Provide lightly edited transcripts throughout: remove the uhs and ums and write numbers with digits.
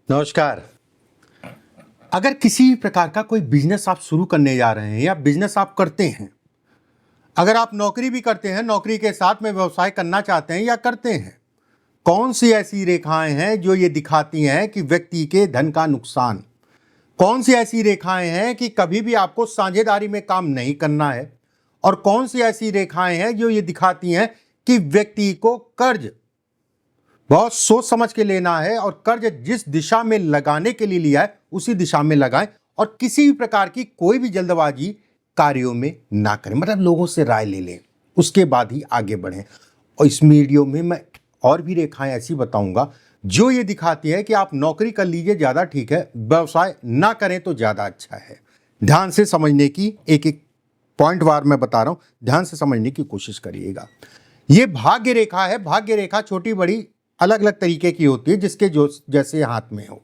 नमस्कार। अगर किसी प्रकार का कोई बिजनेस आप शुरू करने जा रहे हैं या बिजनेस आप करते हैं, अगर आप नौकरी भी करते हैं, नौकरी के साथ में व्यवसाय करना चाहते हैं या करते हैं, कौन सी ऐसी रेखाएं हैं जो ये दिखाती हैं कि व्यक्ति के धन का नुकसान? कौन सी ऐसी रेखाएं हैं कि कभी भी आपको साझेदारी में काम नहीं करना है? और कौन सी ऐसी रेखाएं हैं जो ये दिखाती हैं कि व्यक्ति को कर्ज बहुत सोच समझ के लेना है और कर्ज जिस दिशा में लगाने के लिए लिया है उसी दिशा में लगाएं और किसी भी प्रकार की कोई भी जल्दबाजी कार्यों में ना करें, मतलब लोगों से राय ले लें, उसके बाद ही आगे बढ़ें। और इस वीडियो में मैं और भी रेखाएं ऐसी बताऊंगा जो ये दिखाती है कि आप नौकरी कर लीजिए ज़्यादा ठीक है, व्यवसाय ना करें तो ज़्यादा अच्छा है। ध्यान से समझने की एक एक पॉइंट वार मैं बता रहा हूं, ध्यान से समझने की कोशिश करिएगा। ये भाग्य रेखा है। भाग्य रेखा छोटी बड़ी अलग अलग तरीके की होती है, जिसके जो जैसे हाथ में हो।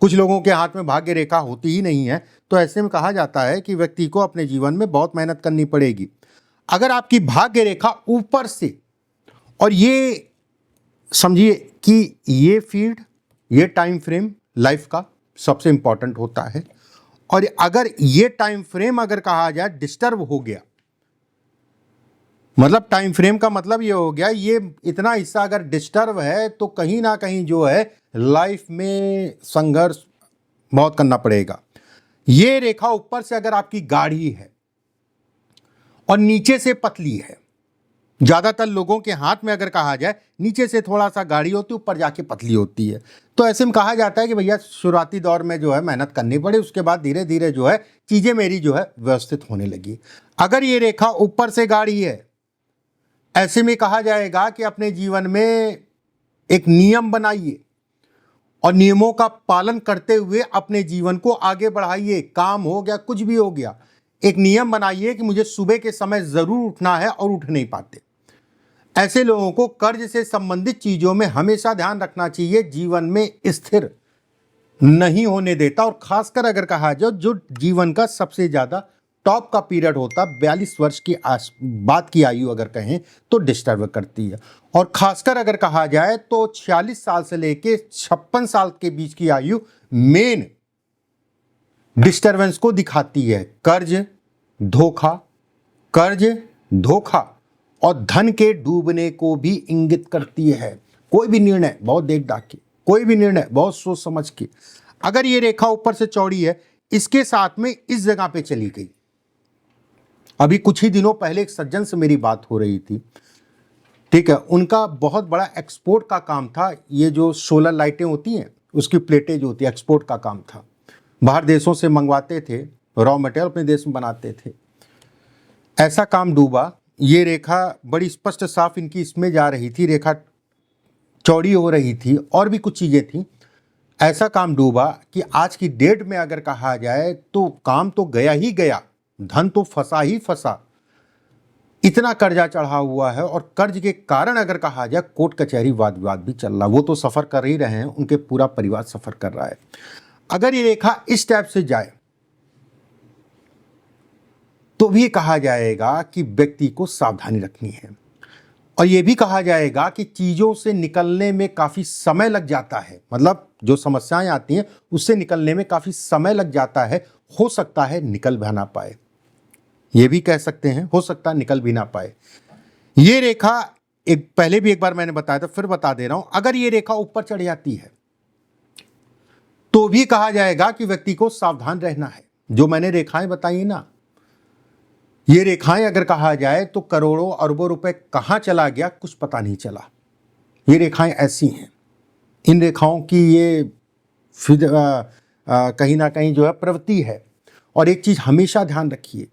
कुछ लोगों के हाथ में भाग्य रेखा होती ही नहीं है, तो ऐसे में कहा जाता है कि व्यक्ति को अपने जीवन में बहुत मेहनत करनी पड़ेगी। अगर आपकी भाग्य रेखा ऊपर से, और ये समझिए कि ये फील्ड, ये टाइम फ्रेम लाइफ का सबसे इंपॉर्टेंट होता है, और अगर ये टाइम फ्रेम अगर कहा जाए डिस्टर्ब हो गया, मतलब टाइम फ्रेम का मतलब ये हो गया, ये इतना हिस्सा अगर डिस्टर्ब है तो कहीं ना कहीं जो है लाइफ में संघर्ष बहुत करना पड़ेगा। ये रेखा ऊपर से अगर आपकी गाढ़ी है और नीचे से पतली है, ज़्यादातर लोगों के हाथ में अगर कहा जाए नीचे से थोड़ा सा गाढ़ी होती है, ऊपर जाके पतली होती है, तो ऐसे में कहा जाता है कि भैया शुरुआती दौर में जो है मेहनत करनी पड़े, उसके बाद धीरे धीरे जो है चीज़ें मेरी जो है व्यवस्थित होने लगी। अगर ये रेखा ऊपर से गाढ़ी है, ऐसे में कहा जाएगा कि अपने जीवन में एक नियम बनाइए और नियमों का पालन करते हुए अपने जीवन को आगे बढ़ाइए। काम हो गया, कुछ भी हो गया, एक नियम बनाइए कि मुझे सुबह के समय जरूर उठना है और उठ नहीं पाते। ऐसे लोगों को कर्ज से संबंधित चीजों में हमेशा ध्यान रखना चाहिए, जीवन में स्थिर नहीं होने देता। और खासकर अगर कहा जाए जो जीवन का सबसे ज्यादा टॉप का पीरियड होता, 42 वर्ष की बाद की आयु अगर कहें तो डिस्टर्ब करती है। और खासकर अगर कहा जाए तो 46 साल से लेके 56 साल के बीच की आयु मेन डिस्टरबेंस को दिखाती है। कर्ज, धोखा, कर्ज, धोखा और धन के डूबने को भी इंगित करती है। कोई भी निर्णय बहुत देख दाख के, कोई भी निर्णय बहुत सोच समझ के। अगर ये रेखा ऊपर से चौड़ी है, इसके साथ में इस जगह पे चली गई। अभी कुछ ही दिनों पहले एक सज्जन से मेरी बात हो रही थी, ठीक है, उनका बहुत बड़ा एक्सपोर्ट का काम था। ये जो सोलर लाइटें होती हैं उसकी प्लेटें जो होती है, एक्सपोर्ट का काम था। बाहर देशों से मंगवाते थे, रॉ मटेरियल अपने देश में बनाते थे। ऐसा काम डूबा। ये रेखा बड़ी स्पष्ट साफ इनकी इसमें जा रही थी, रेखा चौड़ी हो रही थी और भी कुछ चीज़ें थी। ऐसा काम डूबा कि आज की डेट में अगर कहा जाए तो काम तो गया ही गया, धन तो फंसा ही फंसा। इतना कर्जा चढ़ा हुआ है और कर्ज के कारण अगर कहा जाए कोर्ट कचहरी वाद विवाद भी चल रहा। वो तो सफ़र कर ही रहे हैं, उनके पूरा परिवार सफ़र कर रहा है। अगर ये रेखा इस टाइप से जाए तो भी कहा जाएगा कि व्यक्ति को सावधानी रखनी है। और ये भी कहा जाएगा कि चीज़ों से निकलने में काफ़ी समय लग जाता है, मतलब जो समस्याएं आती हैं उससे निकलने में काफ़ी समय लग जाता है। हो सकता है निकल भी ना पाए, ये भी कह सकते हैं, हो सकता है निकल भी ना पाए। ये रेखा एक पहले भी एक बार मैंने बताया था, फिर बता दे रहा हूं। अगर ये रेखा ऊपर चढ़ जाती है तो भी कहा जाएगा कि व्यक्ति को सावधान रहना है। जो मैंने रेखाएं बताई ना, ये रेखाएं अगर कहा जाए तो करोड़ों अरबों रुपए कहां चला गया कुछ पता नहीं चला। ये रेखाएं ऐसी हैं। इन रेखाओं की ये कहीं ना कहीं जो है प्रवृत्ति है। और एक चीज हमेशा ध्यान रखिए,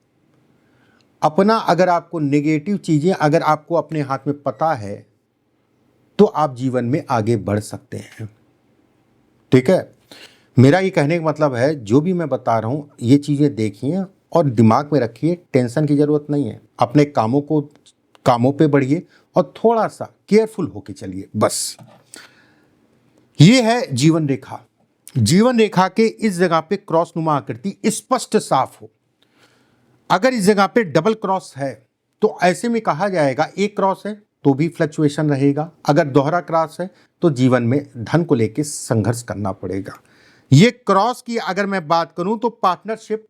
अपना अगर आपको नेगेटिव चीजें अगर आपको अपने हाथ में पता है तो आप जीवन में आगे बढ़ सकते हैं, ठीक है। मेरा ये कहने का मतलब है जो भी मैं बता रहा हूं ये चीजें देखिए और दिमाग में रखिए। टेंशन की जरूरत नहीं है, अपने कामों पे बढ़िए और थोड़ा सा केयरफुल होके चलिए, बस। ये है जीवन रेखा। जीवन रेखा के इस जगह पे क्रॉस नुमा आकृति स्पष्ट साफ हो। अगर इस जगह पे डबल क्रॉस है तो ऐसे में कहा जाएगा, एक क्रॉस है तो भी फ्लक्चुएशन रहेगा। अगर दोहरा क्रॉस है तो जीवन में धन को लेकर संघर्ष करना पड़ेगा। ये क्रॉस की अगर मैं बात करूं तो पार्टनरशिप,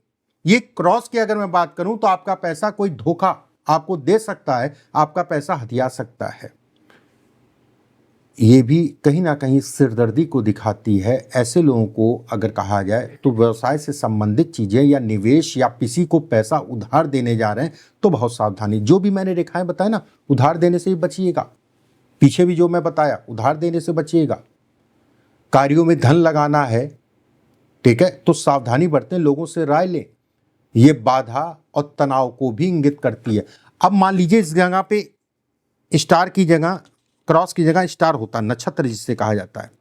ये क्रॉस की अगर मैं बात करूं तो आपका पैसा कोई धोखा आपको दे सकता है, आपका पैसा हथिया सकता है। ये भी कहीं ना कहीं सिरदर्दी को दिखाती है। ऐसे लोगों को अगर कहा जाए तो व्यवसाय से संबंधित चीज़ें या निवेश या किसी को पैसा उधार देने जा रहे हैं तो बहुत सावधानी। जो भी मैंने रेखाएं बताया ना, उधार देने से ही बचिएगा। पीछे भी जो मैं बताया, उधार देने से बचिएगा। कार्यों में धन लगाना है, ठीक है, तो सावधानी बरतें, लोगों से राय लें। ये बाधा और तनाव को भी इंगित करती है। अब मान लीजिए इस जगह पे स्टार की जगह, क्रॉस की जगह स्टार होता, नक्षत्र जिससे कहा जाता है,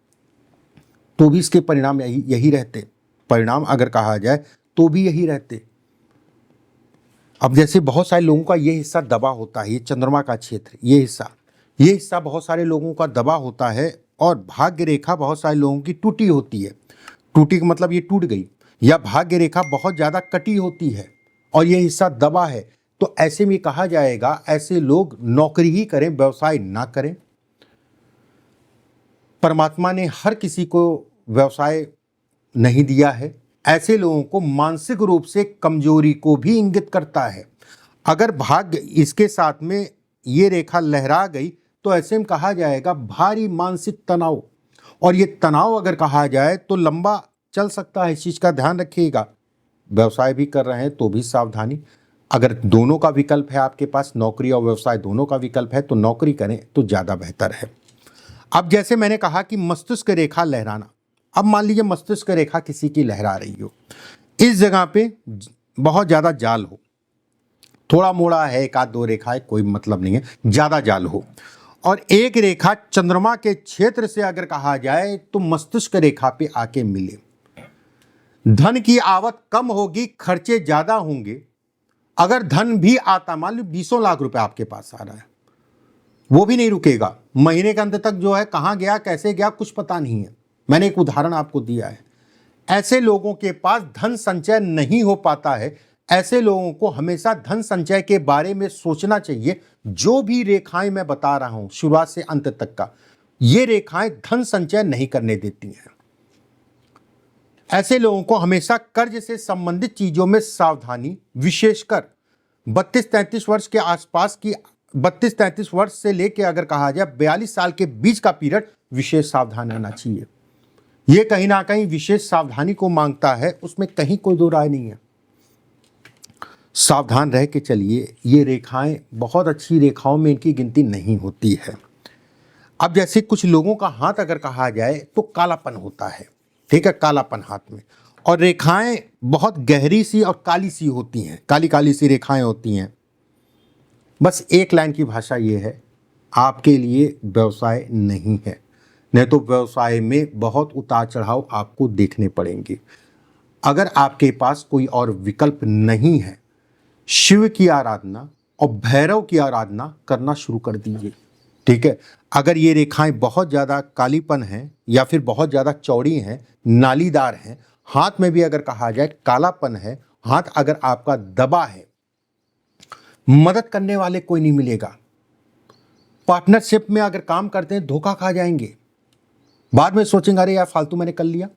तो भी इसके परिणाम यही रहते। परिणाम अगर कहा जाए तो भी यही रहते। अब जैसे बहुत सारे लोगों का ये हिस्सा दबा होता है, ये चंद्रमा का क्षेत्र, ये हिस्सा बहुत सारे लोगों का दबा होता है और भाग्य रेखा बहुत सारे लोगों की टूटी होती है। टूटी का मतलब ये टूट गई, या भाग्य रेखा बहुत ज़्यादा कटी होती है और ये हिस्सा दबा है, तो ऐसे में कहा जाएगा ऐसे लोग नौकरी ही करें, व्यवसाय ना करें। परमात्मा ने हर किसी को व्यवसाय नहीं दिया है। ऐसे लोगों को मानसिक रूप से कमजोरी को भी इंगित करता है। अगर भाग्य इसके साथ में ये रेखा लहरा गई तो ऐसे में कहा जाएगा भारी मानसिक तनाव, और ये तनाव अगर कहा जाए तो लंबा चल सकता है। इस चीज़ का ध्यान रखिएगा। व्यवसाय भी कर रहे हैं तो भी सावधानी। अगर दोनों का विकल्प है आपके पास, नौकरी और व्यवसाय दोनों का विकल्प है, तो नौकरी करें तो ज़्यादा बेहतर है। अब जैसे मैंने कहा कि मस्तिष्क रेखा लहराना, अब मान लीजिए मस्तिष्क रेखा किसी की लहरा रही हो, इस जगह पे बहुत ज़्यादा जाल हो, थोड़ा मोड़ा है, एक आध दो रेखा है, कोई मतलब नहीं है, ज़्यादा जाल हो, और एक रेखा चंद्रमा के क्षेत्र से अगर कहा जाए तो मस्तिष्क रेखा पे आके मिले, धन की आवक कम होगी, खर्चे ज़्यादा होंगे। अगर धन भी आता, मान लो 20 लाख रुपए आपके पास आ रहा है, वो भी नहीं रुकेगा। महीने के अंत तक जो है कहाँ गया, कैसे गया, कुछ पता नहीं है। मैंने एक उदाहरण आपको दिया है। ऐसे लोगों के पास धन संचय नहीं हो पाता है। ऐसे लोगों को हमेशा धन संचय के बारे में सोचना चाहिए। जो भी रेखाएं मैं बता रहा हूं शुरुआत से अंत तक का, ये रेखाएं धन संचय नहीं करने देती हैं। ऐसे लोगों को हमेशा कर्ज से संबंधित चीजों में सावधानी, विशेषकर 32-33 वर्ष के आसपास की, 32-33 वर्ष से लेकर अगर कहा जाए 42 साल के बीच का पीरियड, विशेष सावधान रहना चाहिए। यह कहीं ना कहीं विशेष सावधानी को मांगता है, उसमें कहीं कोई दो राय नहीं है। सावधान रह के चलिए। ये रेखाएं बहुत अच्छी रेखाओं में इनकी गिनती नहीं होती है। अब जैसे कुछ लोगों का हाथ अगर कहा जाए तो कालापन होता है, ठीक है, कालापन हाथ में, और रेखाएं बहुत गहरी सी और काली सी होती हैं, काली काली सी रेखाएं होती हैं। बस एक लाइन की भाषा ये है, आपके लिए व्यवसाय नहीं है, नहीं तो व्यवसाय में बहुत उतार चढ़ाव आपको देखने पड़ेंगे। अगर आपके पास कोई और विकल्प नहीं है, शिव की आराधना और भैरव की आराधना करना शुरू कर दीजिए, ठीक है। अगर ये रेखाएं बहुत ज़्यादा कालीपन हैं या फिर बहुत ज़्यादा चौड़ी हैं, नालीदार हैं, हाथ में भी अगर कहा जाए कालापन है, हाथ अगर आपका दबा है, मदद करने वाले कोई नहीं मिलेगा। पार्टनरशिप में अगर काम करते हैं धोखा खा जाएंगे, बाद में सोचेंगे अरे यार फालतू मैंने कर लिया।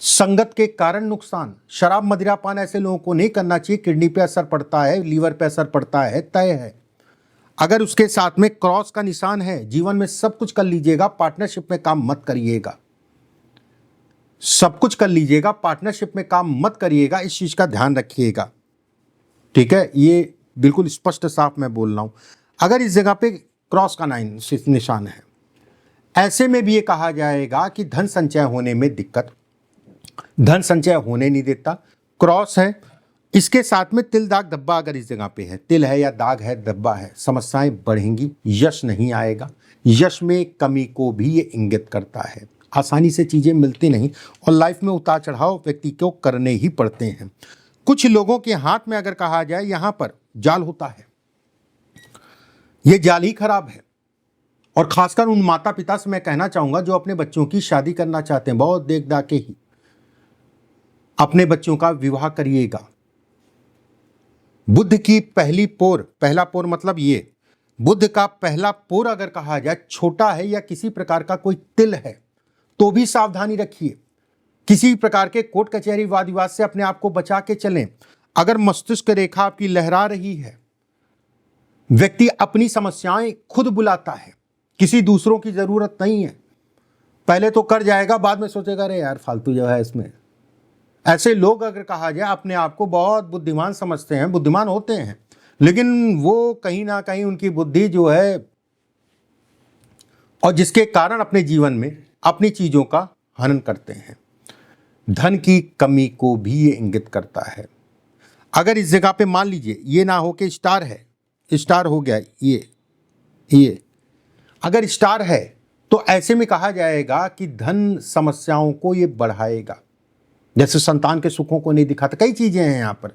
संगत के कारण नुकसान, शराब मदिरा पान ऐसे लोगों को नहीं करना चाहिए। किडनी पे असर पड़ता है, लीवर पे असर पड़ता है, तय है। अगर उसके साथ में क्रॉस का निशान है, जीवन में सब कुछ कर लीजिएगा, पार्टनरशिप में काम मत करिएगा। सब कुछ कर लीजिएगा, पार्टनरशिप में काम मत करिएगा। इस चीज का ध्यान रखिएगा, ठीक है। ये बिल्कुल स्पष्ट साफ मैं बोल रहा हूं। अगर इस जगह पे क्रॉस का निशान है, ऐसे में भी ये कहा जाएगा कि धन संचय होने में दिक्कत, धन संचय होने नहीं देता। क्रॉस है, इसके साथ में तिल दाग धब्बा अगर इस जगह पे है, तिल है या दाग है, धब्बा है, समस्याएं बढ़ेंगी, यश नहीं आएगा। यश में कमी को भी ये इंगित करता है। आसानी से चीजें मिलती नहीं और लाइफ में उतार चढ़ाव व्यक्ति को करने ही पड़ते हैं। कुछ लोगों के हाथ में अगर कहा जाए यहां पर जाल होता है, ये जाल ही खराब है। और खासकर उन माता पिता से मैं कहना चाहूंगा जो अपने बच्चों की शादी करना चाहते हैं, बहुत देख दाख के ही अपने बच्चों का विवाह करिएगा। बुद्ध की पहली पोर, पहला पोर मतलब ये बुध का पहला पोर अगर कहा जाए छोटा है या किसी प्रकार का कोई तिल है तो भी सावधानी रखिए। किसी प्रकार के कोर्ट कचहरी वाद विवाद से अपने आप को बचा के चलें। अगर मस्तिष्क रेखा आपकी लहरा रही है, व्यक्ति अपनी समस्याएं खुद बुलाता है, किसी दूसरों की जरूरत नहीं है। पहले तो कर जाएगा, बाद में सोचेगा अरे यार फालतू जो है इसमें। ऐसे लोग अगर कहा जाए अपने आप को बहुत बुद्धिमान समझते हैं, बुद्धिमान होते हैं, लेकिन वो कहीं ना कहीं उनकी बुद्धि जो है और जिसके कारण अपने जीवन में अपनी चीजों का हनन करते हैं। धन की कमी को भी ये इंगित करता है। अगर इस जगह पे मान लीजिए ये ना हो कि स्टार है, स्टार हो गया ये अगर स्टार है तो ऐसे में कहा जाएगा कि धन समस्याओं को ये बढ़ाएगा। जैसे संतान के सुखों को नहीं दिखाता, कई चीजें हैं यहाँ पर।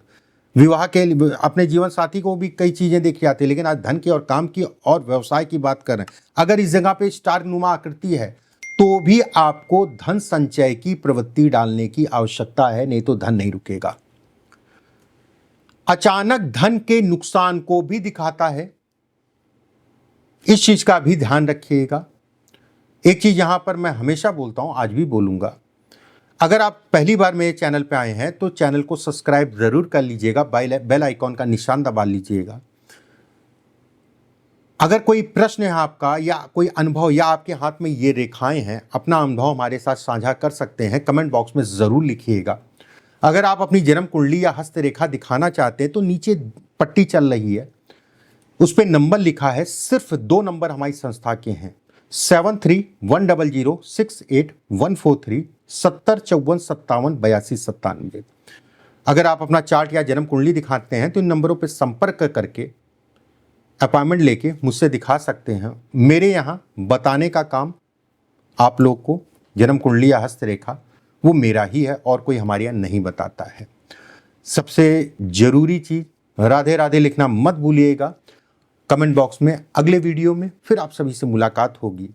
विवाह के लिए अपने जीवन साथी को भी कई चीजें देखी जाती है, लेकिन आज धन की और काम की और व्यवसाय की बात कर रहे हैं। अगर इस जगह पे स्टार नुमा आकृति है तो भी आपको धन संचय की प्रवृत्ति डालने की आवश्यकता है, नहीं तो धन नहीं रुकेगा। अचानक धन के नुकसान को भी दिखाता है, इस चीज का भी ध्यान रखिएगा। एक चीज यहां पर मैं हमेशा बोलता हूं, आज भी बोलूंगा, अगर आप पहली बार मेरे चैनल पे आए हैं तो चैनल को सब्सक्राइब जरूर कर लीजिएगा, बेल आइकॉन का निशान दबा लीजिएगा। अगर कोई प्रश्न है आपका या कोई अनुभव या आपके हाथ में ये रेखाएं हैं, अपना अनुभव हमारे साथ साझा कर सकते हैं, कमेंट बॉक्स में ज़रूर लिखिएगा। अगर आप अपनी जन्म कुंडली या हस्तरेखा दिखाना चाहते हैं तो नीचे पट्टी चल रही है, उस पर नंबर लिखा है, सिर्फ 2 नंबर हमारी संस्था के हैं, 7310068143 705457 82 97। अगर आप अपना चार्ट या जन्म कुंडली दिखाते हैं तो इन नंबरों पर संपर्क करके अपॉइंटमेंट लेके मुझसे दिखा सकते हैं। मेरे यहाँ बताने का काम आप लोग को, जन्म कुंडली या हस्तरेखा, वो मेरा ही है और कोई हमारे यहाँ नहीं बताता है। सबसे जरूरी चीज़, राधे राधे लिखना मत भूलिएगा कमेंट बॉक्स में। अगले वीडियो में फिर आप सभी से मुलाकात होगी।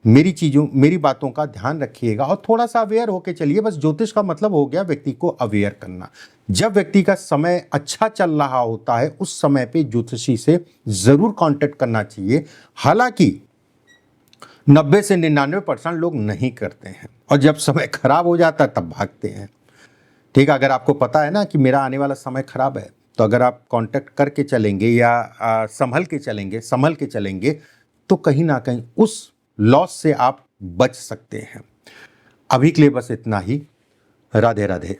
मेरी बातों का ध्यान रखिएगा और थोड़ा सा अवेयर होके चलिए। बस ज्योतिष का मतलब हो गया व्यक्ति को अवेयर करना। जब व्यक्ति का समय अच्छा चल रहा होता है उस समय पे ज्योतिषी से जरूर कांटेक्ट करना चाहिए। हालांकि 90 से 99% लोग नहीं करते हैं और जब समय खराब हो जाता है तब भागते हैं। ठीक है, अगर आपको पता है ना कि मेरा आने वाला समय खराब है तो अगर आप कांटेक्ट करके चलेंगे या संभल के चलेंगे तो कहीं ना कहीं उस लॉस से आप बच सकते हैं। अभी के लिए बस इतना ही। राधे राधे।